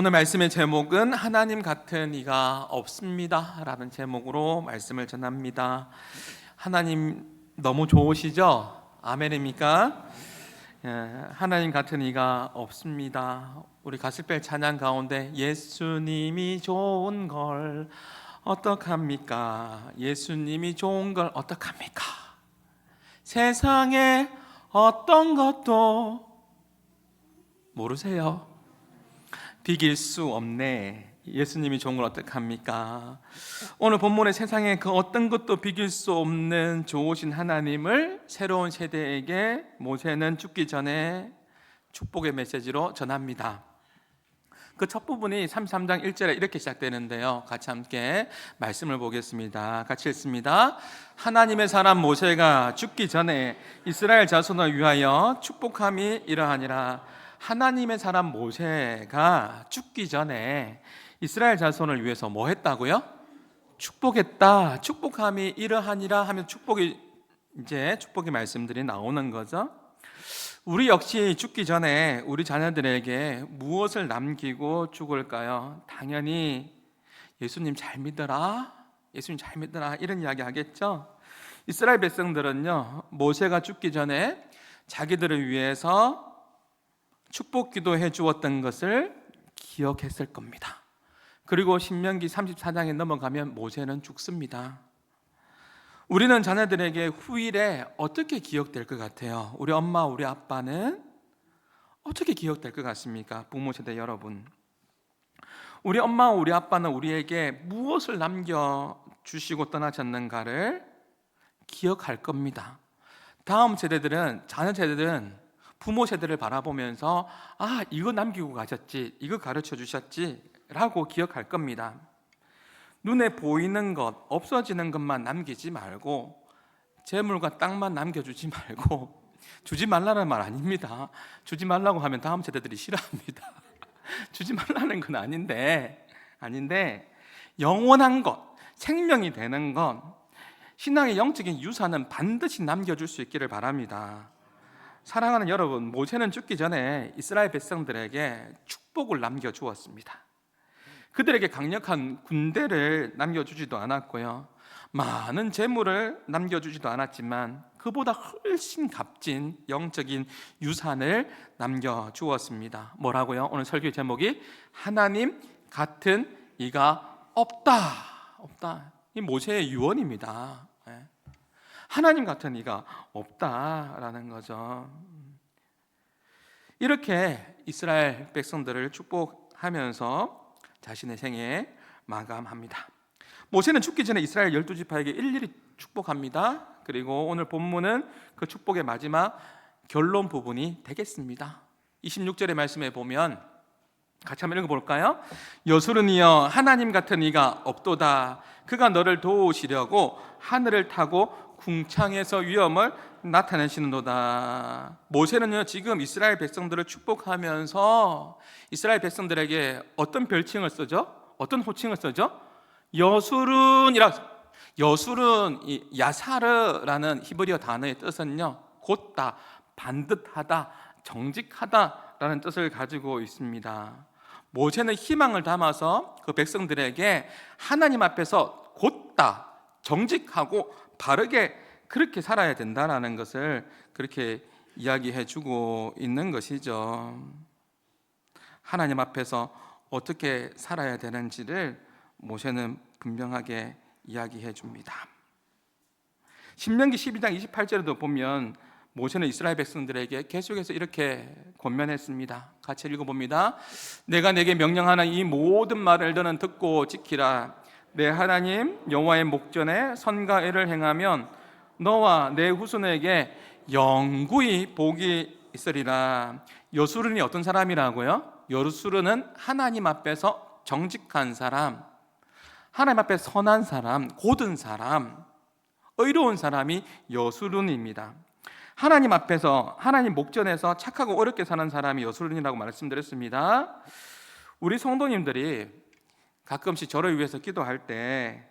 오늘 말씀의 제목은 하나님 같은 이가 없습니다 라는 제목으로 말씀을 전합니다. 하나님 너무 좋으시죠? 아멘입니까? 하나님 같은 이가 없습니다. 우리 가스펠 찬양 가운데 예수님이 좋은 걸 어떡합니까? 예수님이 좋은 걸 어떡합니까? 세상에 어떤 것도 모르세요? 비길 수 없네. 예수님이 좋은 걸 어떡합니까? 오늘 본문의 세상에 그 어떤 것도 비길 수 없는 좋으신 하나님을 새로운 세대에게 모세는 죽기 전에 축복의 메시지로 전합니다. 그 첫 부분이 33장 1절에 이렇게 시작되는데요, 같이 함께 말씀을 보겠습니다. 같이 읽습니다. 하나님의 사람 모세가 죽기 전에 이스라엘 자손을 위하여 축복함이 이러하니라. 하나님의 사람 모세가 죽기 전에 이스라엘 자손을 위해서 뭐 했다고요? 축복했다. 축복함이 이러하니라 하면 축복의 말씀들이 나오는 거죠. 우리 역시 죽기 전에 우리 자녀들에게 무엇을 남기고 죽을까요? 당연히 예수님 잘 믿어라, 예수님 잘 믿어라, 이런 이야기 하겠죠. 이스라엘 백성들은요, 모세가 죽기 전에 자기들을 위해서 축복 기도해 주었던 것을 기억했을 겁니다. 그리고 신명기 34장에 넘어가면 모세는 죽습니다. 우리는 자녀들에게 후일에 어떻게 기억될 것 같아요? 우리 엄마, 우리 아빠는 어떻게 기억될 것 같습니까? 부모 세대 여러분, 우리 엄마, 우리 아빠는 우리에게 무엇을 남겨주시고 떠나셨는가를 기억할 겁니다. 다음 세대들은, 자녀 세대들은 부모 세대를 바라보면서 이거 남기고 가셨지, 이거 가르쳐 주셨지 라고 기억할 겁니다. 눈에 보이는 것, 없어지는 것만 남기지 말고, 재물과 땅만 남겨주지 말고, 주지 말라는 말 아닙니다. 주지 말라고 하면 다음 세대들이 싫어합니다. 주지 말라는 건 아닌데 영원한 것, 생명이 되는 것, 신앙의 영적인 유산은 반드시 남겨줄 수 있기를 바랍니다. 사랑하는 여러분, 모세는 죽기 전에 이스라엘 백성들에게 축복을 남겨주었습니다. 그들에게 강력한 군대를 남겨주지도 않았고요, 많은 재물을 남겨주지도 않았지만 그보다 훨씬 값진 영적인 유산을 남겨주었습니다. 뭐라고요? 오늘 설교 제목이 하나님 같은 이가 없다. 이 모세의 유언입니다. 하나님 같은 이가 없다라는 거죠. 이렇게 이스라엘 백성들을 축복하면서 자신의 생애 마감합니다. 모세는 죽기 전에 이스라엘 12지파에게 일일이 축복합니다. 그리고 오늘 본문은 그 축복의 마지막 결론 부분이 되겠습니다. 26절의 말씀에 보면 같이 한번 읽어볼까요? 여수르니여 하나님 같은 이가 없도다. 그가 너를 도우시려고 하늘을 타고 궁창에서 위엄을 나타내시는도다. 모세는요, 지금 이스라엘 백성들을 축복하면서 이스라엘 백성들에게 어떤 별칭을 쓰죠? 어떤 호칭을 쓰죠? 여수른이라. 여수른, 야사르라는 히브리어 단어의 뜻은요, 곧다, 반듯하다, 정직하다라는 뜻을 가지고 있습니다. 모세는 희망을 담아서 그 백성들에게 하나님 앞에서 곧다, 정직하고 바르게 그렇게 살아야 된다는 것을 그렇게 이야기해 주고 있는 것이죠. 하나님 앞에서 어떻게 살아야 되는지를 모세는 분명하게 이야기해 줍니다. 신명기 12장 28절에도 보면 모세는 이스라엘 백성들에게 계속해서 이렇게 권면했습니다. 같이 읽어봅니다. 내가 내게 명령하는 이 모든 말을 너는 듣고 지키라. 내 하나님 여호와의 목전에 선과 의를 행하면 너와 내 후손에게 영구히 복이 있으리라. 여수르는 어떤 사람이라고요? 여수르는 하나님 앞에서 정직한 사람, 하나님 앞에 선한 사람, 고든 사람, 의로운 사람이 여수르입니다. 하나님 앞에서, 하나님 목전에서 착하고 어렵게 사는 사람이 여수르이라고 말씀드렸습니다. 우리 성도님들이 가끔씩 저를 위해서 기도할 때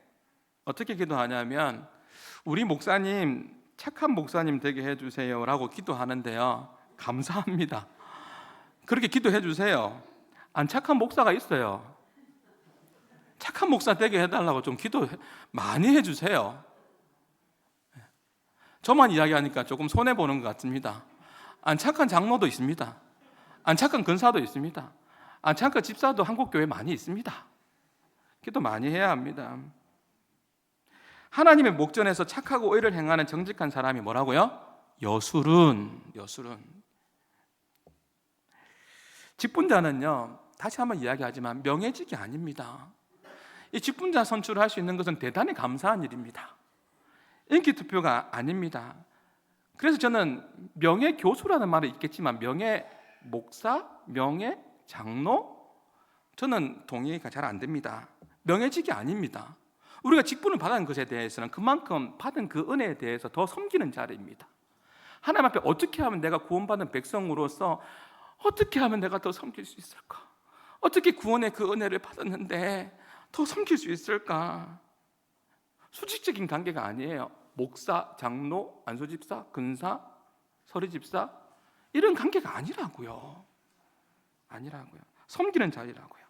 어떻게 기도하냐면, 우리 목사님 착한 목사님 되게 해주세요 라고 기도하는데요, 감사합니다. 그렇게 기도해 주세요. 안 착한 목사가 있어요. 착한 목사 되게 해달라고 좀 기도 많이 해주세요. 저만 이야기하니까 조금 손해보는 것 같습니다. 안 착한 장로도 있습니다. 안 착한 근사도 있습니다. 안 착한 집사도 한국교회에 많이 있습니다. 기도 많이 해야 합니다. 하나님의 목전에서 착하고 의를 행하는 정직한 사람이 뭐라고요? 여술은. 직분자는요, 다시 한번 이야기하지만 명예직이 아닙니다. 이 직분자 선출할 수 있는 것은 대단히 감사한 일입니다. 인기투표가 아닙니다. 그래서 저는 명예교수라는 말이 있겠지만 명예목사, 명예장로, 저는 동의가 잘 안 됩니다. 명예직이 아닙니다. 우리가 직분을 받은 것에 대해서는 그만큼 받은 그 은혜에 대해서 더 섬기는 자리입니다. 하나님 앞에 어떻게 하면 내가 구원받은 백성으로서 어떻게 하면 내가 더 섬길 수 있을까? 어떻게 구원의 그 은혜를 받았는데 더 섬길 수 있을까? 수직적인 관계가 아니에요. 목사, 장로, 안수집사, 근사, 서리집사 이런 관계가 아니라고요. 섬기는 자리라고요.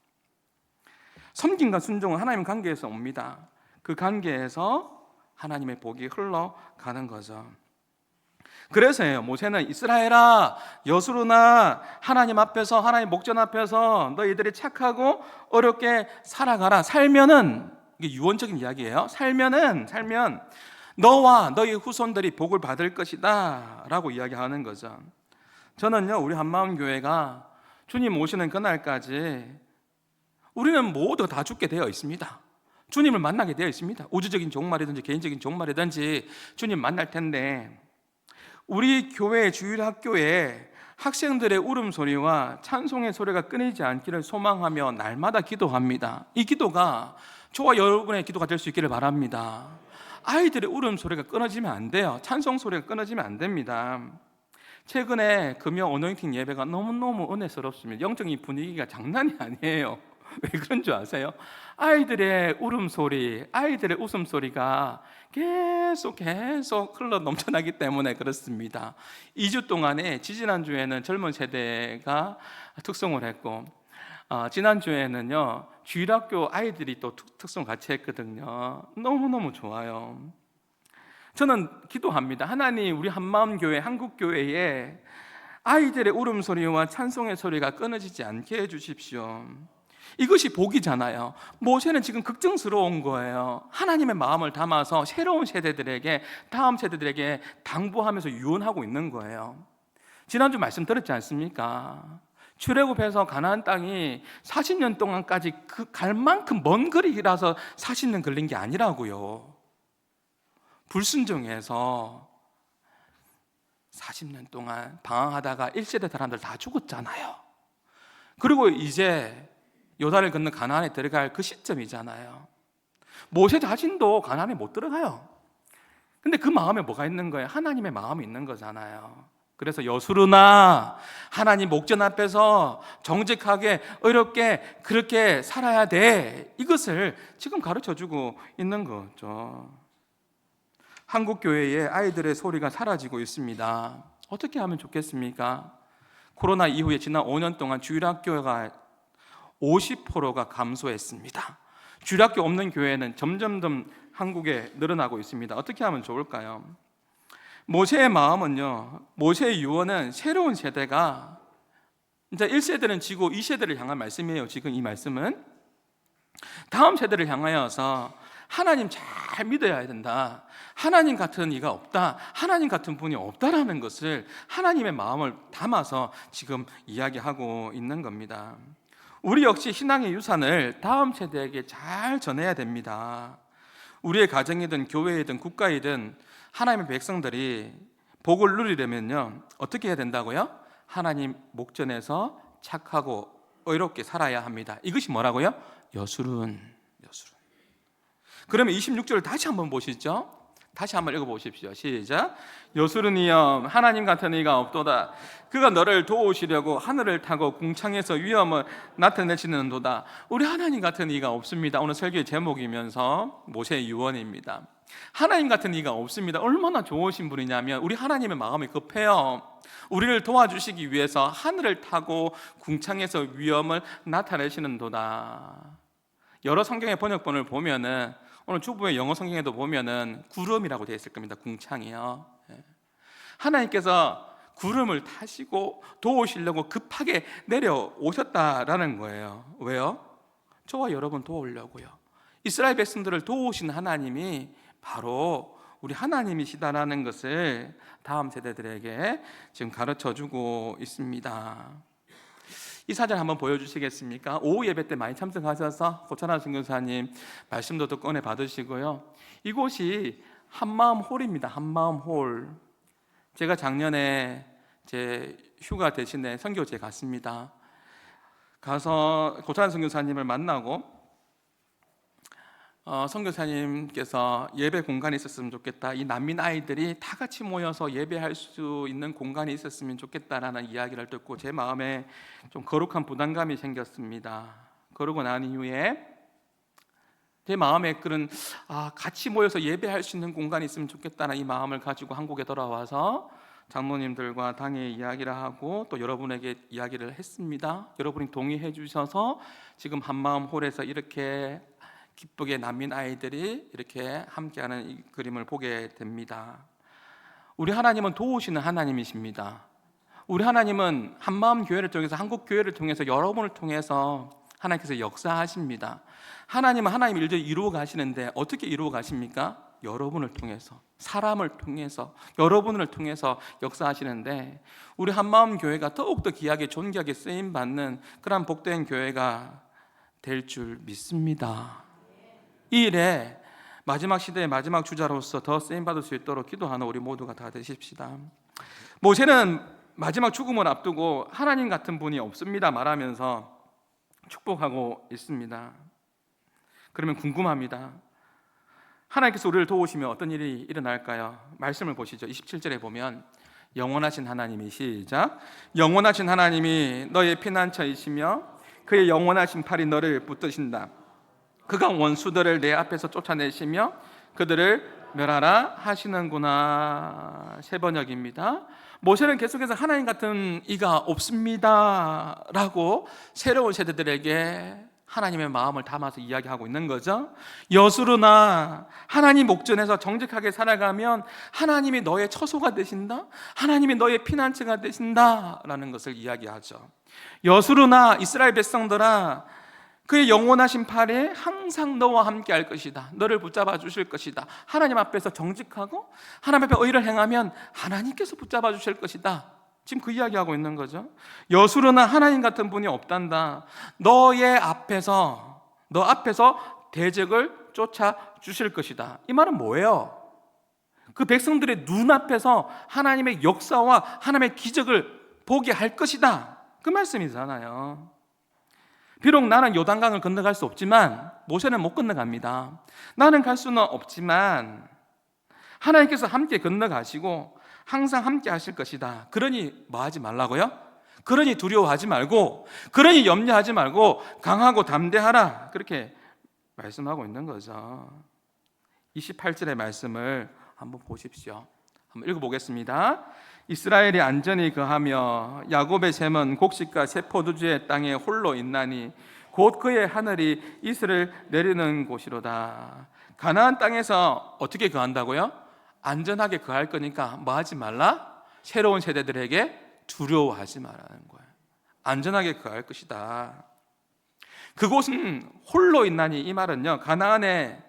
섬김과 순종은 하나님 관계에서 옵니다. 그 관계에서 하나님의 복이 흘러가는 거죠. 그래서요, 모세는 이스라엘아, 여수르나 하나님 앞에서, 하나님 목전 앞에서 너희들이 착하고 어렵게 살아가라. 살면은, 이게 유언적인 이야기예요. 살면 너와 너희 후손들이 복을 받을 것이다 라고 이야기하는 거죠. 저는요, 우리 한마음교회가 주님 오시는 그날까지 우리는 모두 다 죽게 되어 있습니다. 주님을 만나게 되어 있습니다. 우주적인 종말이든지 개인적인 종말이든지 주님 만날 텐데, 우리 교회 주일학교에 학생들의 울음소리와 찬송의 소리가 끊이지 않기를 소망하며 날마다 기도합니다. 이 기도가 저와 여러분의 기도가 될 수 있기를 바랍니다. 아이들의 울음소리가 끊어지면 안 돼요. 찬송소리가 끊어지면 안 됩니다. 최근에 금요 어노인팅 예배가 너무너무 은혜스럽습니다. 영적인 분위기가 장난이 아니에요. 왜 그런 줄 아세요? 아이들의 울음소리, 아이들의 웃음소리가 계속 흘러 넘쳐나기 때문에 그렇습니다. 2주 동안에 지지난주에는 젊은 세대가 특송을 했고, 지난주에는요 주일학교 아이들이 또 특송 같이 했거든요. 너무너무 좋아요. 저는 기도합니다. 하나님, 우리 한마음교회, 한국교회에 아이들의 울음소리와 찬송의 소리가 끊어지지 않게 해주십시오. 이것이 복이잖아요. 모세는 지금 걱정스러운 거예요. 하나님의 마음을 담아서 새로운 세대들에게, 다음 세대들에게 당부하면서 유언하고 있는 거예요. 지난주 말씀 들었지 않습니까? 출애굽해서 가나안 땅이 40년 동안까지 갈 만큼 먼 거리라서 40년 걸린 게 아니라고요. 불순종해서 40년 동안 방황하다가 1세대 사람들 다 죽었잖아요. 그리고 이제 요단을 건너 가나안에 들어갈 그 시점이잖아요. 모세 자신도 가나안에 못 들어가요. 근데 그 마음에 뭐가 있는 거예요? 하나님의 마음이 있는 거잖아요. 그래서 여수르나 하나님 목전 앞에서 정직하게 어렵게 그렇게 살아야 돼, 이것을 지금 가르쳐주고 있는 거죠. 한국교회의 아이들의 소리가 사라지고 있습니다. 어떻게 하면 좋겠습니까? 코로나 이후에 지난 5년 동안 주일학교가 50%가 감소했습니다. 주일학교 없는 교회는 점점 한국에 늘어나고 있습니다. 어떻게 하면 좋을까요? 모세의 마음은요, 모세의 유언은 새로운 세대가, 이제 1세대는 지고 2세대를 향한 말씀이에요. 지금 이 말씀은 다음 세대를 향하여서 하나님 잘 믿어야 된다, 하나님 같은 이가 없다, 하나님 같은 분이 없다라는 것을 하나님의 마음을 담아서 지금 이야기하고 있는 겁니다. 우리 역시 신앙의 유산을 다음 세대에게 잘 전해야 됩니다. 우리의 가정이든 교회이든 국가이든 하나님의 백성들이 복을 누리려면요, 어떻게 해야 된다고요? 하나님 목전에서 착하고 의롭게 살아야 합니다. 이것이 뭐라고요? 여술은. 그러면 26절을 다시 한번 보시죠. 다시 한번 읽어보십시오. 시작. 여수르니여, 하나님 같은 이가 없도다. 그가 너를 도우시려고 하늘을 타고 궁창에서 위엄을 나타내시는도다. 우리 하나님 같은 이가 없습니다. 오늘 설교의 제목이면서 모세의 유언입니다. 하나님 같은 이가 없습니다. 얼마나 좋으신 분이냐면 우리 하나님의 마음이 급해요. 우리를 도와주시기 위해서 하늘을 타고 궁창에서 위엄을 나타내시는도다. 여러 성경의 번역본을 보면은, 오늘 주부의 영어 성경에도 보면은 구름이라고 되어 있을 겁니다. 궁창이요. 하나님께서 구름을 타시고 도우시려고 급하게 내려오셨다라는 거예요. 왜요? 저와 여러분 도우려고요. 이스라엘 백성들을 도우신 하나님이 바로 우리 하나님이시다라는 것을 다음 세대들에게 지금 가르쳐주고 있습니다. 이 사진 한번 보여주시겠습니까? 오후 예배 때 많이 참석하셔서 고찬하 선교사님 말씀도 또 꺼내 받으시고요. 이곳이 한마음홀입니다. 한마음홀. 제가 작년에 제 휴가 대신에 선교지에 갔습니다. 가서 고찬하 선교사님을 만나고 선교사님께서 예배 공간이 있었으면 좋겠다, 이 난민 아이들이 다 같이 모여서 예배할 수 있는 공간이 있었으면 좋겠다라는 이야기를 듣고 제 마음에 좀 거룩한 부담감이 생겼습니다. 그러고 난 이후에 제 마음에 그런 같이 모여서 예배할 수 있는 공간이 있으면 좋겠다는 이 마음을 가지고 한국에 돌아와서 장로님들과 당에 이야기를 하고 또 여러분에게 이야기를 했습니다. 여러분이 동의해 주셔서 지금 한마음홀에서 이렇게 기쁘게 난민 아이들이 이렇게 함께하는 이 그림을 보게 됩니다. 우리 하나님은 도우시는 하나님이십니다. 우리 하나님은 한마음 교회를 통해서, 한국 교회를 통해서, 여러분을 통해서 하나님께서 역사하십니다. 하나님은 하나님 일들 이루어 가시는데 어떻게 이루어 가십니까? 여러분을 통해서, 사람을 통해서, 여러분을 통해서 역사하시는데, 우리 한마음 교회가 더욱더 귀하게 존귀하게 쓰임 받는 그런 복된 교회가 될 줄 믿습니다. 이 일에 마지막 시대의 마지막 주자로서 더 쓰임받을 수 있도록 기도하는 우리 모두가 다 되십시다. 모세는 마지막 죽음을 앞두고 하나님 같은 분이 없습니다 말하면서 축복하고 있습니다. 그러면 궁금합니다. 하나님께서 우리를 도우시면 어떤 일이 일어날까요? 말씀을 보시죠. 27절에 보면 영원하신 하나님이, 시작, 영원하신 하나님이 너의 피난처이시며 그의 영원하신 팔이 너를 붙드신다. 그가 원수들을 내 앞에서 쫓아내시며 그들을 멸하라 하시는구나. 세 번역입니다. 모세는 계속해서 하나님 같은 이가 없습니다 라고 새로운 세대들에게 하나님의 마음을 담아서 이야기하고 있는 거죠. 여수르나 하나님 목전에서 정직하게 살아가면 하나님이 너의 처소가 되신다, 하나님이 너의 피난처가 되신다 라는 것을 이야기하죠. 여수르나 이스라엘 백성들아, 그의 영원하신 팔에 항상 너와 함께 할 것이다. 너를 붙잡아 주실 것이다. 하나님 앞에서 정직하고 하나님 앞에 의를 행하면 하나님께서 붙잡아 주실 것이다. 지금 그 이야기하고 있는 거죠. 여수르나 하나님 같은 분이 없단다. 너 앞에서 대적을 쫓아 주실 것이다. 이 말은 뭐예요? 그 백성들의 눈앞에서 하나님의 역사와 하나님의 기적을 보게 할 것이다. 그 말씀이잖아요. 비록 나는 요단강을 건너갈 수 없지만, 모세는 못 건너갑니다. 나는 갈 수는 없지만 하나님께서 함께 건너가시고 항상 함께 하실 것이다. 그러니 뭐 하지 말라고요? 그러니 두려워하지 말고, 그러니 염려하지 말고 강하고 담대하라. 그렇게 말씀하고 있는 거죠. 28절의 말씀을 한번 보십시오. 한번 읽어보겠습니다. 이스라엘이 안전히 거하며 야곱의 샘은 곡식과 새 포도주의 땅에 홀로 있나니 곧 그의 하늘이 이슬을 내리는 곳이로다. 가나안 땅에서 어떻게 거한다고요? 안전하게 거할 거니까 뭐 하지 말라? 새로운 세대들에게 두려워하지 말라는 거예요. 안전하게 거할 것이다. 그곳은 홀로 있나니, 이 말은요, 가나안의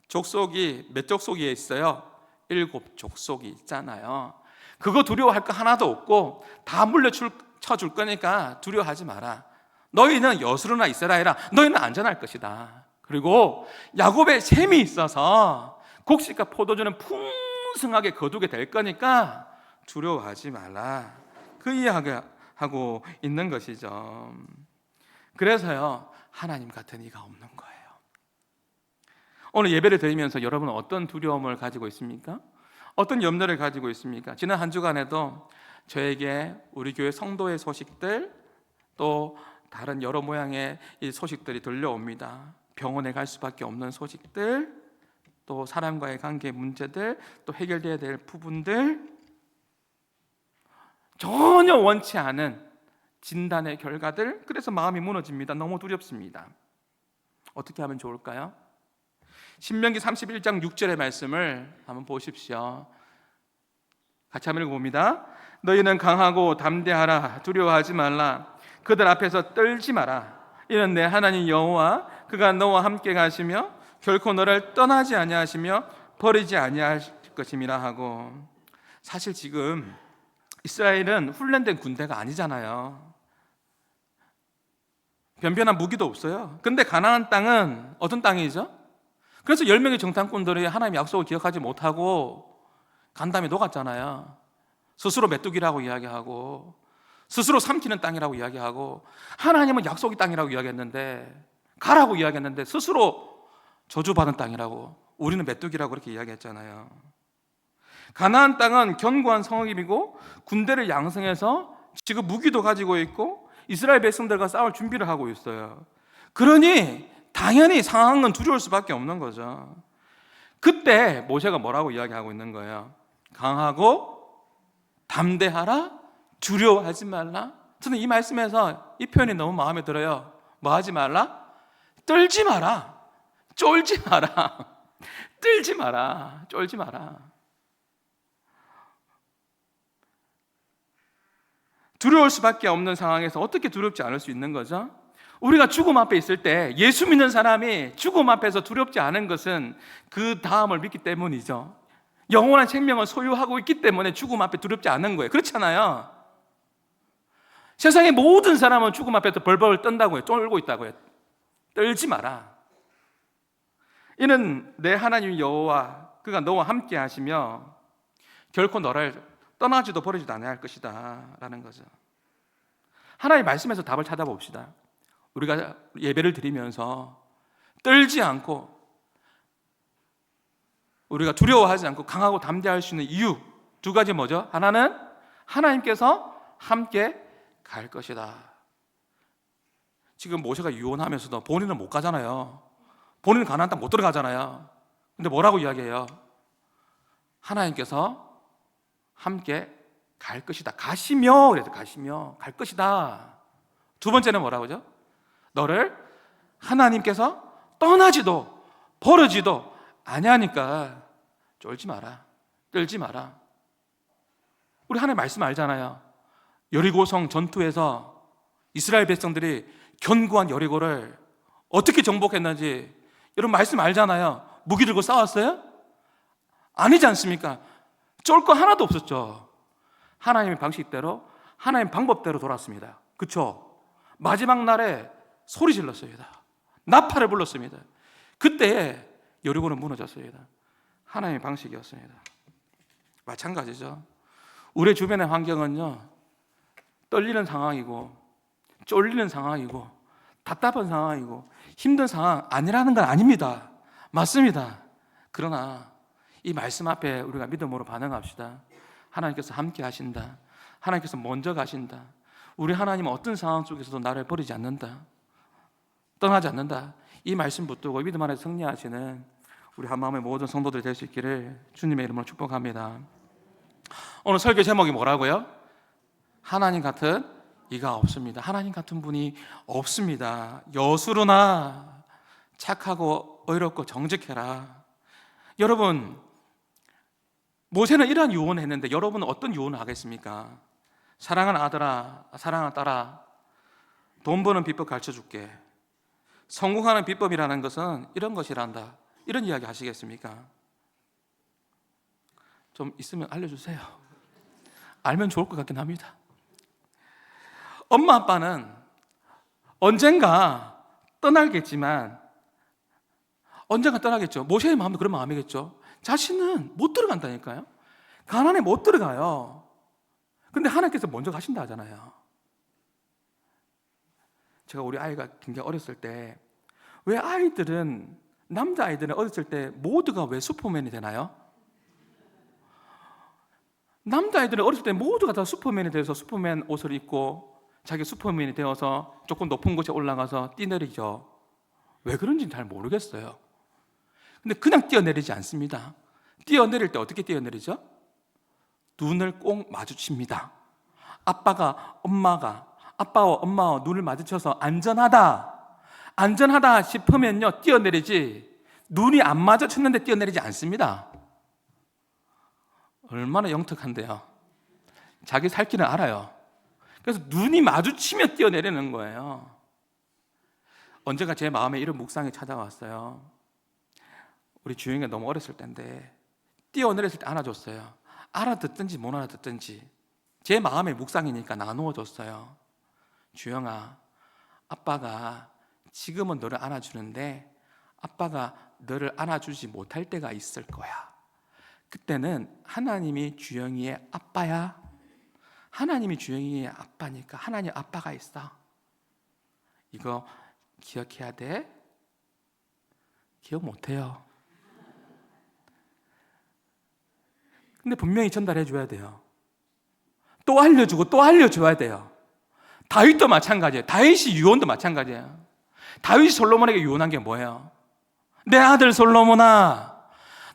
족속이 몇 족속이 있어요? 7족속이 있잖아요. 그거 두려워할 거 하나도 없고 다 물려쳐줄 거니까 두려워하지 마라. 너희는 여수르나 이스라엘아, 너희는 안전할 것이다. 그리고 야곱의 샘이 있어서 곡식과 포도주는 풍성하게 거두게 될 거니까 두려워하지 말라. 그 이야기하고 있는 것이죠. 그래서요, 하나님 같은 이가 없는 거예요. 오늘 예배를 드리면서 여러분은 어떤 두려움을 가지고 있습니까? 어떤 염려를 가지고 있습니까? 지난 한 주간에도 저에게 우리 교회 성도의 소식들, 또 다른 여러 모양의 이 소식들이 들려옵니다. 병원에 갈 수밖에 없는 소식들, 또 사람과의 관계 문제들, 또 해결돼야 될 부분들, 전혀 원치 않은 진단의 결과들, 그래서 마음이 무너집니다. 너무 두렵습니다. 어떻게 하면 좋을까요? 신명기 31장 6절의 말씀을 한번 보십시오. 같이 한번 읽어봅니다. 너희는 강하고 담대하라. 두려워하지 말라. 그들 앞에서 떨지 마라. 이는 내 하나님 여호와 그가 너와 함께 가시며 결코 너를 떠나지 아니하시며 버리지 아니할 것임이라 하고. 사실 지금 이스라엘은 훈련된 군대가 아니잖아요. 변변한 무기도 없어요. 근데 가나안 땅은 어떤 땅이죠? 그래서 10명의 정탐꾼들이 하나님의 약속을 기억하지 못하고 간 다음에 녹았잖아요. 스스로 메뚜기라고 이야기하고 스스로 삼키는 땅이라고 이야기하고 하나님은 약속의 땅이라고 이야기했는데, 가라고 이야기했는데 스스로 저주받은 땅이라고, 우리는 메뚜기라고 그렇게 이야기했잖아요. 가나안 땅은 견고한 성읍이고 군대를 양성해서 지금 무기도 가지고 있고 이스라엘 백성들과 싸울 준비를 하고 있어요. 그러니 당연히 상황은 두려울 수밖에 없는 거죠. 그때 모세가 뭐라고 이야기하고 있는 거예요? 강하고 담대하라, 두려워하지 말라. 저는 이 말씀에서 이 표현이 너무 마음에 들어요. 뭐 하지 말라? 떨지 마라, 쫄지 마라, 떨지 마라, 쫄지 마라. 두려울 수밖에 없는 상황에서 어떻게 두렵지 않을 수 있는 거죠? 우리가 죽음 앞에 있을 때 예수 믿는 사람이 죽음 앞에서 두렵지 않은 것은 그 다음을 믿기 때문이죠. 영원한 생명을 소유하고 있기 때문에 죽음 앞에 두렵지 않은 거예요. 그렇잖아요. 세상의 모든 사람은 죽음 앞에서 벌벌 떤다고요. 쫄고 있다고요. 떨지 마라. 이는 내 하나님 여호와 그가 너와 함께 하시며 결코 너를 떠나지도 버리지도 않아야 할 것이다 라는 거죠. 하나님의 말씀에서 답을 찾아봅시다. 우리가 예배를 드리면서 떨지 않고 우리가 두려워하지 않고 강하고 담대할 수 있는 이유 두 가지 뭐죠? 하나는 하나님께서 함께 갈 것이다. 지금 모세가 유언하면서도 본인은 못 가잖아요. 본인은 가나안 땅 못 들어가잖아요. 근데 뭐라고 이야기해요? 하나님께서 함께 갈 것이다. 가시며, 그래서 가시며 갈 것이다. 두 번째는 뭐라고 하죠? 너를 하나님께서 떠나지도 버리지도 아니하니까 쫄지 마라, 떨지 마라. 우리 하나님 말씀 알잖아요. 여리고성 전투에서 이스라엘 백성들이 견고한 여리고를 어떻게 정복했는지 여러분 말씀 알잖아요. 무기 들고 싸웠어요? 아니지 않습니까? 쫄 거 하나도 없었죠. 하나님의 방식대로, 하나님의 방법대로 돌았습니다. 그렇죠? 마지막 날에 소리 질렀습니다. 나팔을 불렀습니다. 그때 여리고는 무너졌습니다. 하나님의 방식이었습니다. 마찬가지죠. 우리 주변의 환경은요, 떨리는 상황이고 쫄리는 상황이고 답답한 상황이고 힘든 상황 아니라는 건 아닙니다. 맞습니다. 그러나 이 말씀 앞에 우리가 믿음으로 반응합시다. 하나님께서 함께 하신다. 하나님께서 먼저 가신다. 우리 하나님은 어떤 상황 속에서도 나를 버리지 않는다. 떠나지 않는다. 이 말씀 붙들고 믿음 안에 승리하시는 우리 한마음의 모든 성도들 될 수 있기를 주님의 이름으로 축복합니다. 오늘 설교 제목이 뭐라고요? 하나님 같은 이가 없습니다. 하나님 같은 분이 없습니다. 여수로나 착하고 의롭고 정직해라. 여러분, 모세는 이러한 유언을 했는데 여러분은 어떤 유언을 하겠습니까? 사랑하는 아들아, 사랑하는 딸아, 돈 버는 비법 가르쳐줄게. 성공하는 비법이라는 것은 이런 것이란다. 이런 이야기 하시겠습니까? 좀 있으면 알려주세요. 알면 좋을 것 같긴 합니다. 엄마 아빠는 언젠가 떠나겠지만 언젠가 떠나겠죠. 모세의 마음도 그런 마음이겠죠. 자신은 못 들어간다니까요. 가나안에 못 들어가요. 근데 하나님께서 먼저 가신다 하잖아요. 제가 우리 아이가 굉장히 어렸을 때, 왜 아이들은, 남자아이들은 어렸을 때 모두가 왜 슈퍼맨이 되나요? 남자아이들은 어렸을 때 모두가 다 슈퍼맨이 돼서 슈퍼맨 옷을 입고 자기 슈퍼맨이 되어서 조금 높은 곳에 올라가서 뛰내리죠. 왜 그런지는 잘 모르겠어요. 근데 그냥 뛰어내리지 않습니다. 뛰어내릴 때 어떻게 뛰어내리죠? 눈을 꼭 마주칩니다. 아빠와 엄마와 눈을 마주쳐서 안전하다 싶으면요 뛰어내리지, 눈이 안 마주쳤는데 뛰어내리지 않습니다. 얼마나 영특한데요. 자기 살 길은 알아요. 그래서 눈이 마주치면 뛰어내리는 거예요. 언젠가 제 마음에 이런 묵상이 찾아왔어요. 우리 주영이가 너무 어렸을 때인데 뛰어내렸을 때 안아줬어요. 알아듣든지 못 알아듣든지 제 마음의 묵상이니까 나누어줬어요. 주영아, 아빠가 지금은 너를 안아주는데 아빠가 너를 안아주지 못할 때가 있을 거야. 그때는 하나님이 주영이의 아빠야. 하나님이 주영이의 아빠니까 하나님 아빠가 있어. 이거 기억해야 돼. 기억 못해요. 근데 분명히 전달해 줘야 돼요. 또 알려주고 또 알려줘야 돼요. 다윗도 마찬가지예요. 다윗이 유언도 마찬가지예요. 다윗이 솔로몬에게 유언한 게 뭐예요? 내 아들 솔로몬아,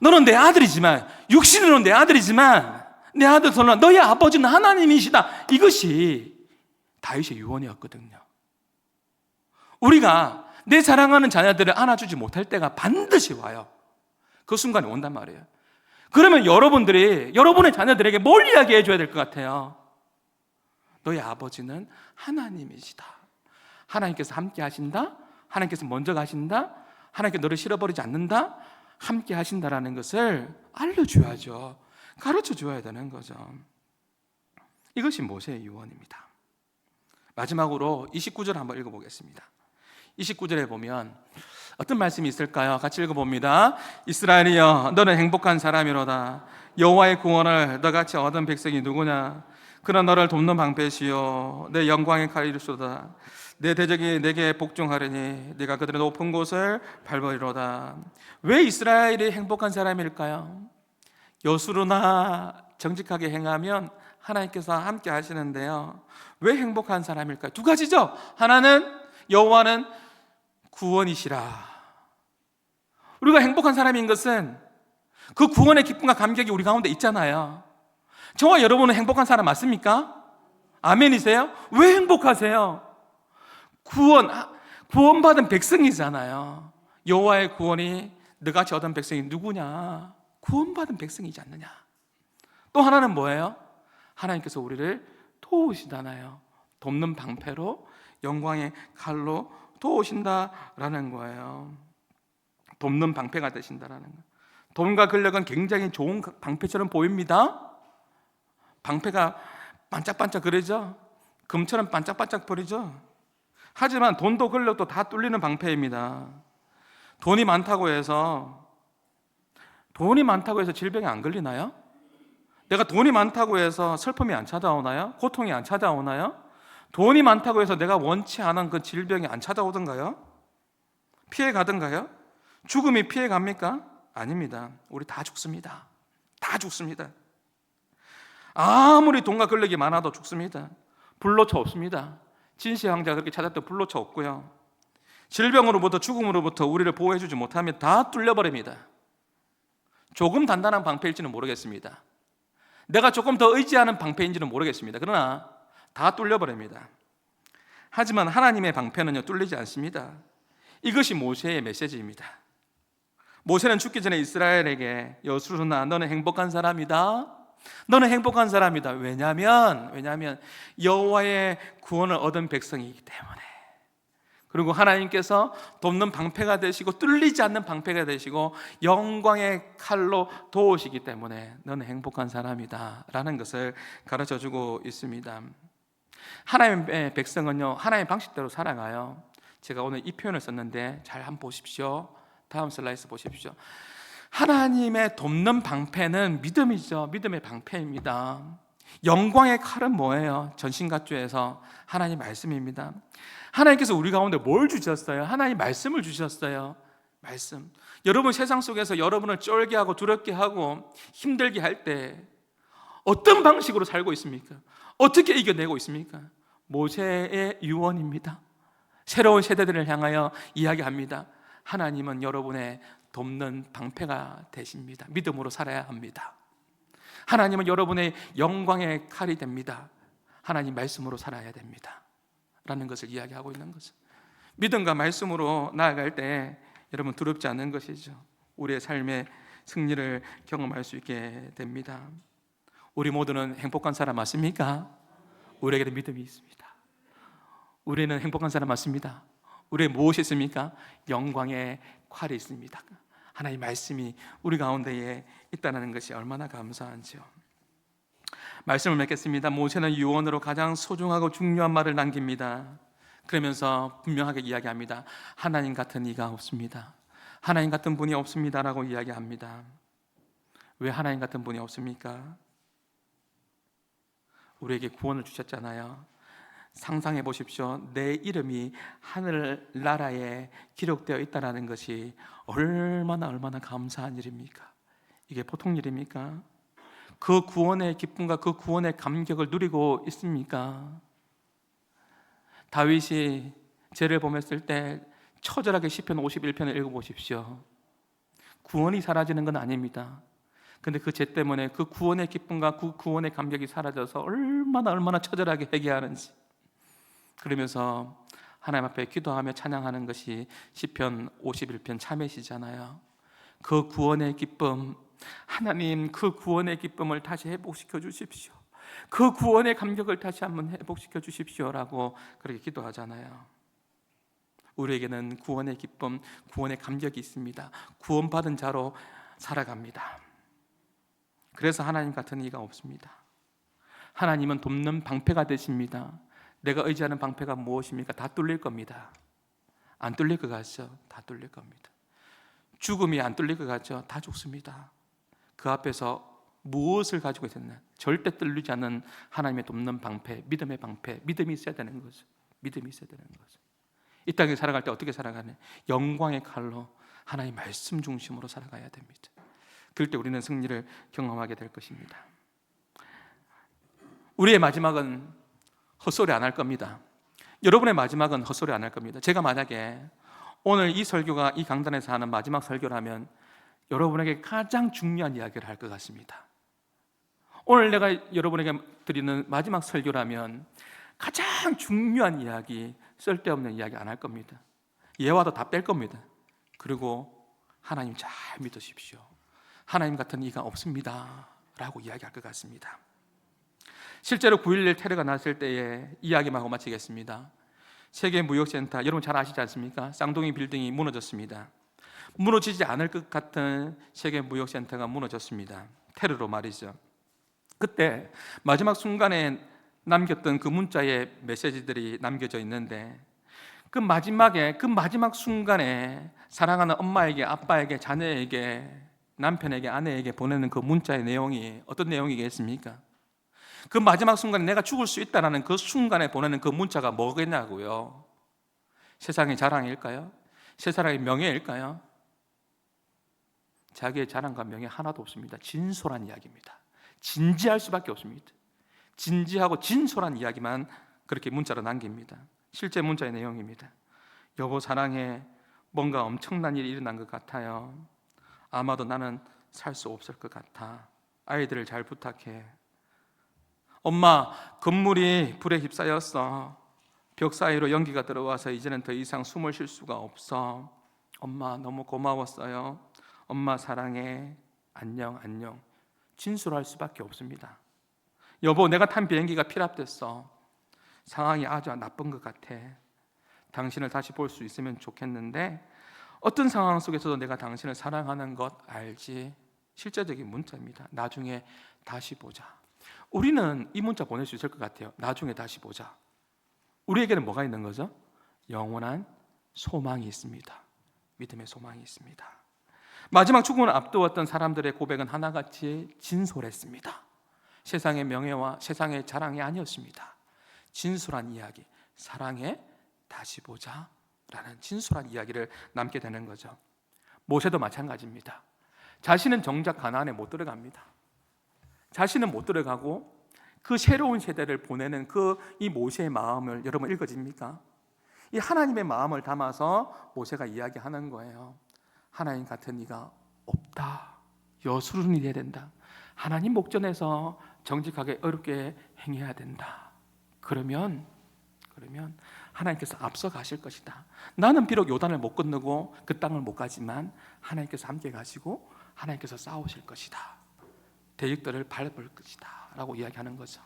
너는 내 아들이지만, 육신으로는 내 아들이지만 내 아들 솔로몬아, 너의 아버지는 하나님이시다. 이것이 다윗의 유언이었거든요. 우리가 내 사랑하는 자녀들을 안아주지 못할 때가 반드시 와요. 그 순간이 온단 말이에요. 그러면 여러분들이 여러분의 자녀들에게 뭘 이야기해 줘야 될 것 같아요? 너의 아버지는 하나님이시다. 하나님께서 함께 하신다. 하나님께서 먼저 가신다. 하나님께 너를 실어버리지 않는다. 함께 하신다라는 것을 알려줘야죠. 가르쳐줘야 되는 거죠. 이것이 모세의 유언입니다. 마지막으로 29절 한번 읽어보겠습니다. 29절에 보면 어떤 말씀이 있을까요? 같이 읽어봅니다. 이스라엘이여, 너는 행복한 사람이로다. 여호와의 구원을 너같이 얻은 백성이 누구냐? 그런 너를 돕는 방패시요 내 영광의 칼이로다. 내 대적이 내게 복종하려니 네가 그들의 높은 곳을 밟으리로다. 왜 이스라엘이 행복한 사람일까요? 여수로나 정직하게 행하면 하나님께서 함께 하시는데요. 왜 행복한 사람일까요? 두 가지죠. 하나는 여호와는 구원이시라. 우리가 행복한 사람인 것은 그 구원의 기쁨과 감격이 우리 가운데 있잖아요. 저와 여러분은 행복한 사람 맞습니까? 아멘이세요? 왜 행복하세요? 구원받은 백성이잖아요. 여호와의 구원이 너같이 얻은 백성이 누구냐? 구원받은 백성이지 않느냐? 또 하나는 뭐예요? 하나님께서 우리를 도우시잖아요. 돕는 방패로, 영광의 칼로 도우신다라는 거예요. 돕는 방패가 되신다라는 거예요. 돈과 권력은 굉장히 좋은 방패처럼 보입니다. 방패가 반짝반짝 그러죠. 금처럼 반짝반짝 거리죠. 하지만 돈도 권력도 다 뚫리는 방패입니다. 돈이 많다고 해서 질병이 안 걸리나요? 내가 돈이 많다고 해서 슬픔이 안 찾아오나요? 고통이 안 찾아오나요? 돈이 많다고 해서 내가 원치 않은 그 질병이 안 찾아오던가요? 피해 가던가요? 죽음이 피해 갑니까? 아닙니다. 우리 다 죽습니다. 다 죽습니다. 아무리 돈과 권력이 많아도 죽습니다. 불로초 없습니다. 진시의 황제가 그렇게 찾았던 불로초 없고요. 질병으로부터 죽음으로부터 우리를 보호해주지 못하면 다 뚫려버립니다. 조금 단단한 방패일지는 모르겠습니다. 내가 조금 더 의지하는 방패인지는 모르겠습니다. 그러나 다 뚫려버립니다. 하지만 하나님의 방패는요 뚫리지 않습니다. 이것이 모세의 메시지입니다. 모세는 죽기 전에 이스라엘에게 여수르나 너는 행복한 사람이다. 너는 행복한 사람이다. 왜냐하면 여호와의 구원을 얻은 백성이기 때문에. 그리고 하나님께서 돕는 방패가 되시고 뚫리지 않는 방패가 되시고 영광의 칼로 도우시기 때문에 너는 행복한 사람이다 라는 것을 가르쳐주고 있습니다. 하나님의 백성은요 하나님의 방식대로 살아가요. 제가 오늘 이 표현을 썼는데 잘 한번 보십시오. 다음 슬라이드 보십시오. 하나님의 돕는 방패는 믿음이죠. 믿음의 방패입니다. 영광의 칼은 뭐예요? 전신갑주에서 하나님 말씀입니다. 하나님께서 우리 가운데 뭘 주셨어요? 하나님 말씀을 주셨어요. 말씀. 여러분 세상 속에서 여러분을 쫄게 하고 두렵게 하고 힘들게 할 때 어떤 방식으로 살고 있습니까? 어떻게 이겨내고 있습니까? 모세의 유언입니다. 새로운 세대들을 향하여 이야기합니다. 하나님은 여러분의 돕는 방패가 되십니다. 믿음으로 살아야 합니다. 하나님은 여러분의 영광의 칼이 됩니다. 하나님 말씀으로 살아야 됩니다 라는 것을 이야기하고 있는 거죠. 믿음과 말씀으로 나아갈 때 여러분 두렵지 않은 것이죠. 우리의 삶의 승리를 경험할 수 있게 됩니다. 우리 모두는 행복한 사람 맞습니까? 우리에게는 믿음이 있습니다. 우리는 행복한 사람 맞습니다. 우리의 무엇이 있습니까? 영광의 칼이 있습니다. 하나님의 말씀이 우리 가운데에 있다는 것이 얼마나 감사한지요. 말씀을 맺겠습니다. 모세는 유언으로 가장 소중하고 중요한 말을 남깁니다. 그러면서 분명하게 이야기합니다. 하나님 같은 이가 없습니다. 하나님 같은 분이 없습니다라고 이야기합니다. 왜 하나님 같은 분이 없습니까? 우리에게 구원을 주셨잖아요. 상상해 보십시오. 내 이름이 하늘나라에 기록되어 있다는 것이 얼마나 감사한 일입니까? 이게 보통 일입니까? 그 구원의 기쁨과 그 구원의 감격을 누리고 있습니까? 다윗이 죄를 범했을 때 처절하게 시편 51편을 읽어보십시오. 구원이 사라지는 건 아닙니다. 근데 그 죄 때문에 그 구원의 기쁨과 그 구원의 감격이 사라져서 얼마나 처절하게 회개하는지, 그러면서 하나님 앞에 기도하며 찬양하는 것이 시편 51편 참회시잖아요. 그 구원의 기쁨, 하나님 그 구원의 기쁨을 다시 회복시켜 주십시오. 그 구원의 감격을 다시 한번 회복시켜 주십시오라고 그렇게 기도하잖아요. 우리에게는 구원의 기쁨, 구원의 감격이 있습니다. 구원받은 자로 살아갑니다. 그래서 하나님 같은 이가 없습니다. 하나님은 돕는 방패가 되십니다. 내가 의지하는 방패가 무엇입니까? 다 뚫릴 겁니다. 안 뚫릴 것 같죠? 다 뚫릴 겁니다. 죽음이 안 뚫릴 것 같죠? 다 죽습니다. 그 앞에서 무엇을 가지고 있었나? 절대 뚫리지 않는 하나님의 돕는 방패, 믿음의 방패, 믿음이 있어야 되는 거죠. 믿음이 있어야 되는 거죠. 이 땅에 살아갈 때 어떻게 살아가냐? 영광의 칼로 하나님의 말씀 중심으로 살아가야 됩니다. 그럴 때 우리는 승리를 경험하게 될 것입니다. 우리의 마지막은 헛소리 안 할 겁니다. 여러분의 마지막은 헛소리 안 할 겁니다. 제가 만약에 오늘 이 설교가 이 강단에서 하는 마지막 설교라면 여러분에게 가장 중요한 이야기를 할 것 같습니다. 오늘 내가 여러분에게 드리는 마지막 설교라면 가장 중요한 이야기, 쓸데없는 이야기 안 할 겁니다. 예화도 다 뺄 겁니다. 그리고 하나님 잘 믿으십시오. 하나님 같은 이가 없습니다 라고 이야기할 것 같습니다. 실제로 9.11 테러가 났을 때의 이야기만 하고 마치겠습니다. 세계무역센터, 여러분 잘 아시지 않습니까? 쌍둥이 빌딩이 무너졌습니다. 무너지지 않을 것 같은 세계무역센터가 무너졌습니다. 테러로 말이죠. 그때 마지막 순간에 남겼던 그 문자의 메시지들이 남겨져 있는데, 그 마지막 순간에 사랑하는 엄마에게, 아빠에게, 자녀에게, 남편에게, 아내에게 보내는 그 문자의 내용이 어떤 내용이겠습니까? 그 마지막 순간에 내가 죽을 수 있다는 그 순간에 보내는 그 문자가 뭐겠냐고요? 세상의 자랑일까요? 세상의 명예일까요? 자기의 자랑과 명예 하나도 없습니다. 진솔한 이야기입니다. 진지할 수밖에 없습니다. 진지하고 진솔한 이야기만 그렇게 문자로 남깁니다. 실제 문자의 내용입니다. 여보 사랑해, 뭔가 엄청난 일이 일어난 것 같아요. 아마도 나는 살 수 없을 것 같아. 아이들을 잘 부탁해. 엄마, 건물이 불에 휩싸였어. 벽 사이로 연기가 들어와서 이제는 더 이상 숨을 쉴 수가 없어. 엄마 너무 고마웠어요. 엄마 사랑해. 안녕 안녕. 진술할 수밖에 없습니다. 여보, 내가 탄 비행기가 피랍됐어. 상황이 아주 나쁜 것 같아. 당신을 다시 볼 수 있으면 좋겠는데 어떤 상황 속에서도 내가 당신을 사랑하는 것 알지? 실제적인 문자입니다. 나중에 다시 보자. 우리는 이 문자 보낼 수 있을 것 같아요. 나중에 다시 보자. 우리에게는 뭐가 있는 거죠? 영원한 소망이 있습니다. 믿음의 소망이 있습니다. 마지막 죽음을 앞두었던 사람들의 고백은 하나같이 진솔했습니다. 세상의 명예와 세상의 자랑이 아니었습니다. 진솔한 이야기, 사랑해, 다시 보자 라는 진솔한 이야기를 남게 되는 거죠. 모세도 마찬가지입니다. 자신은 정작 가나안에 못 들어갑니다. 자신은 못 들어가고 그 새로운 세대를 보내는 이 모세의 마음을 여러분 읽어집니까? 이 하나님의 마음을 담아서 모세가 이야기하는 거예요. 하나님 같은 이가 없다. 여수run이 돼야 된다. 하나님 목전에서 정직하게 어렵게 행해야 된다. 그러면 하나님께서 앞서 가실 것이다. 나는 비록 요단을 못 건너고 그 땅을 못 가지만 하나님께서 함께 가시고 하나님께서 싸우실 것이다. 대적들을 밟을 것이다 라고 이야기하는 거죠.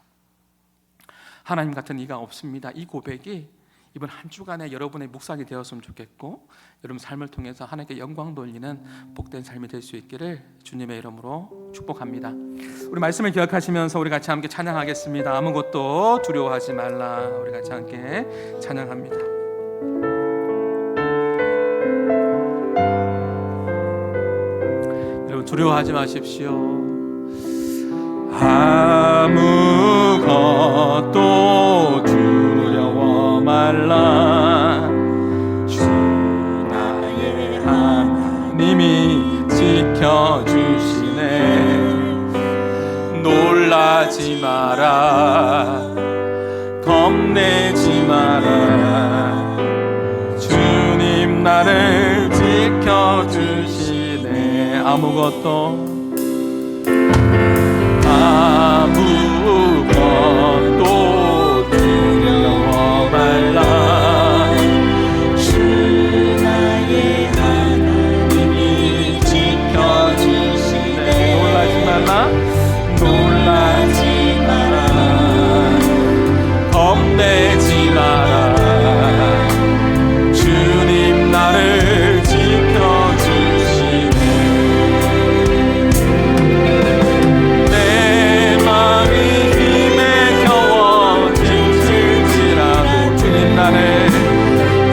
하나님 같은 이가 없습니다. 이 고백이 이번 한 주간에 여러분의 묵상이 되었으면 좋겠고, 여러분 삶을 통해서 하나님께 영광 돌리는 복된 삶이 될 수 있기를 주님의 이름으로 축복합니다. 우리 말씀을 기억하시면서 우리 같이 함께 찬양하겠습니다. 아무것도 두려워하지 말라. 우리 같이 함께 찬양합니다. 여러분 두려워하지 마십시오. 아무것도 두려워 말라. 주 나의 하나님이 지켜주시네. 놀라지 마라. 겁내지 마라. 주님 나를 지켜주시네. 아무것도 두려워 말라. 주 나의 하나님이 지켜주시네. 놀라지 말라. 놀라지 마라. 겁내지 마라. 주님 나를 지켜주시네.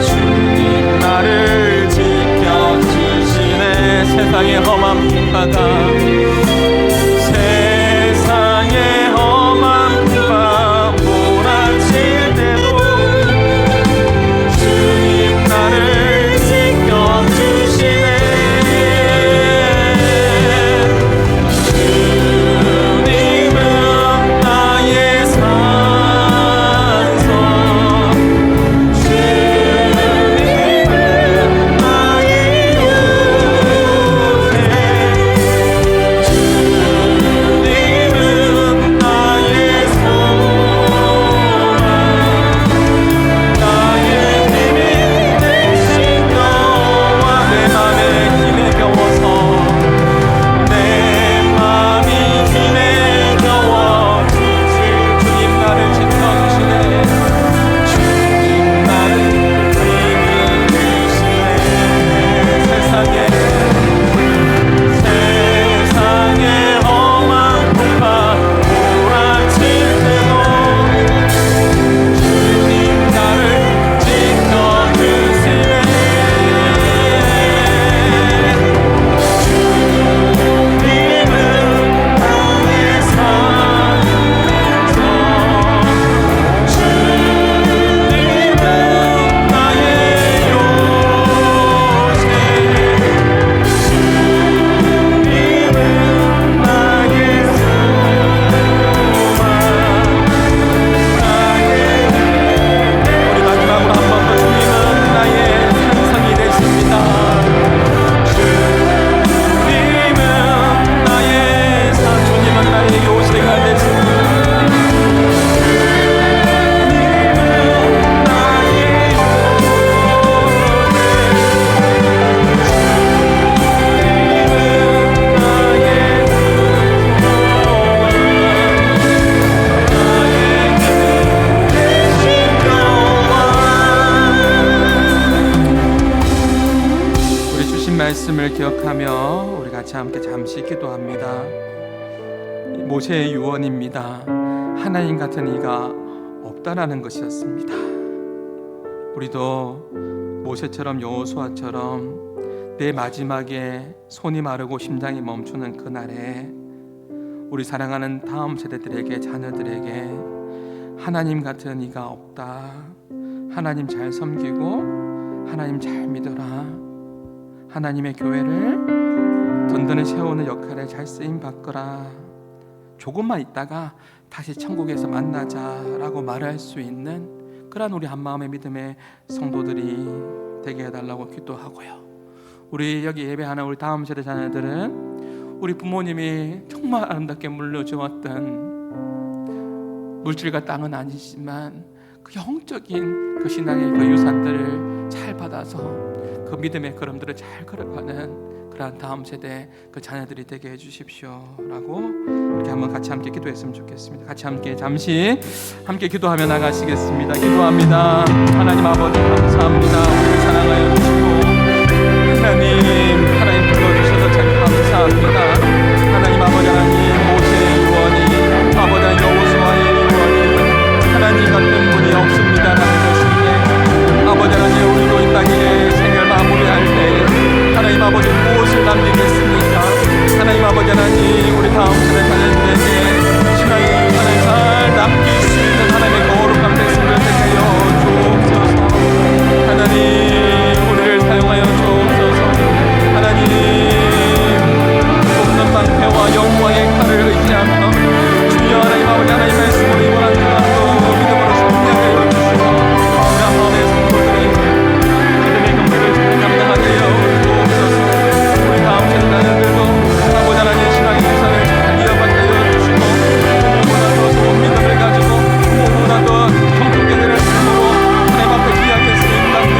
주님 나를 지켜주시네. 세상의 험한 풍파가 세상의 험한 풍파 몰아칠 때도 주님 나를 지켜주시네. 주님은 나의 산성, 말씀을 기억하며 우리 같이 함께 잠시 기도합니다. 모세의 유언입니다. 하나님 같은 이가 없다라는 것이었습니다. 우리도 모세처럼 여호수아처럼 내 마지막에 손이 마르고 심장이 멈추는 그날에 우리 사랑하는 다음 세대들에게, 자녀들에게 하나님 같은 이가 없다. 하나님 잘 섬기고 하나님 잘 믿어라. 하나님의 교회를 든든히 세우는 역할에 잘 쓰임 받거라. 조금만 있다가 다시 천국에서 만나자라고 말할 수 있는 그런 우리 한마음의 믿음의 성도들이 되게 해달라고 기도하고요. 우리 여기 예배하는 우리 다음 세대 자녀들은 우리 부모님이 정말 아름답게 물려주었던 물질과 땅은 아니지만 그 영적인 그 신앙의 그 유산들을 잘 받아서 그 믿음의 걸음들을 잘 걸어가는 그러한 다음 세대 그 자녀들이 되게 해주십시오라고 이렇게 한번 같이 함께 기도했으면 좋겠습니다. 같이 함께 잠시 함께 기도하며 나가시겠습니다. 기도합니다. 하나님 아버지 감사합니다. 우리를 사랑하여 주시고 하나님 불러주셔서 참 감사합니다. 하나님 아버지 하나님 모세의 유언이 아버지 하나님 여호수아의 유언이 하나님 같은 분이 없습니다라는 것인데 아버지 하나님 우리도 이 땅에 생을 마무리할 때 하나님 아버지 무엇을 남기겠습니까? 하나님 아버지 하나님 우리 다음 세대 자녀들에게 신앙의 유산을 잘 남길 수 있는 하나님의 거룩한 백성을 되게 하여 주옵소서. 하나님 우리를 사용하여 주옵소서. 하나님 돕는 방패와 영광의 칼을 의지하며 주여 하나님 아버지 하나님 말씀으로 이번 한 주간도 믿음으로 승리하여 주시고 우리 한 마음의 성도들이 믿음의 경배를 잘 감당하게 하여 주옵소서. 우리 다음 세대 자녀들도 아버지 하나님 신앙의 유산을 잘 이어받게 하여 주시고 무엇보다 더 좋은 믿음을 가지고 무엇보다 더 성숙되는 삶으로 하나님 앞에 귀하게 쓰임받는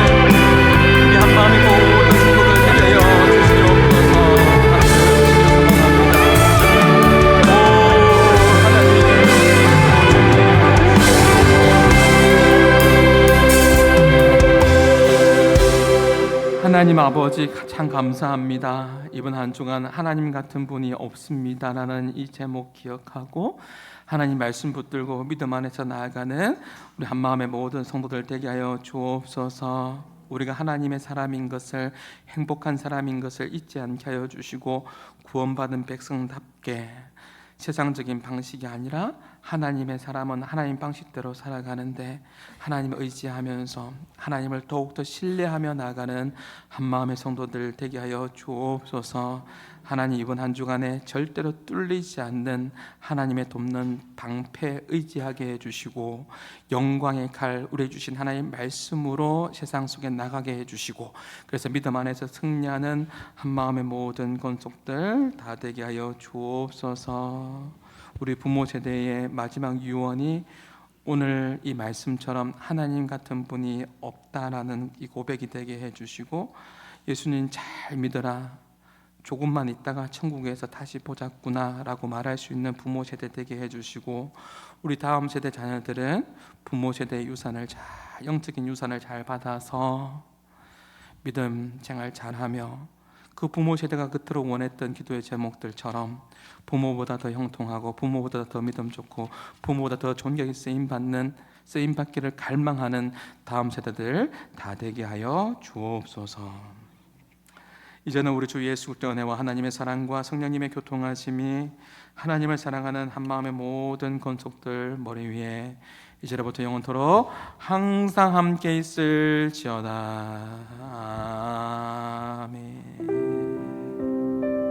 우리 한 마음의 모든 성도들 되게 하여 주시옵소서. 하나님 아버지 참 감사합니다. 이번 한 주간 하나님 같은 분이 없습니다라는 이 제목 기억하고 하나님 말씀 붙들고 믿음 안에서 나아가는 우리 한마음의 모든 성도들 되게 하여 주옵소서. 우리가 하나님의 사람인 것을 행복한 사람인 것을 잊지 않게 하여 주시고 구원받은 백성답게 세상적인 방식이 아니라 하나님의 사람은 하나님 방식대로 살아가는데 하나님을 의지하면서 하나님을 더욱더 신뢰하며 나가는 한마음의 성도들 되게 하여 주옵소서. 하나님 이번 한 주간에 절대로 뚫리지 않는 하나님의 돕는 방패 의지하게 해주시고 영광의 칼 우리 주신 하나님 말씀으로 세상 속에 나가게 해주시고 그래서 믿음 안에서 승리하는 한마음의 모든 권속들 다 되게 하여 주옵소서. 우리 부모 세대의 마지막 유언이 오늘 이 말씀처럼 하나님 같은 분이 없다라는 이 고백이 되게 해주시고 예수님 잘 믿어라 조금만 있다가 천국에서 다시 보자꾸나 라고 말할 수 있는 부모 세대 되게 해주시고 우리 다음 세대 자녀들은 부모 세대의 유산을 잘 영적인 유산을 잘 받아서 믿음 생활 잘하며 그 부모 세대가 그토록 원했던 기도의 제목들처럼 부모보다 더 형통하고 부모보다 더 믿음 좋고 부모보다 더 존경이 쓰임받기를 갈망하는 다음 세대들 다 되게 하여 주옵소서. 이제는 우리 주 예수 그리스도의 은혜와 하나님의 사랑과 성령님의 교통하심이 하나님을 사랑하는 한마음의 모든 권속들 머리 위에 이제로부터 영원토록 항상 함께 있을지어다.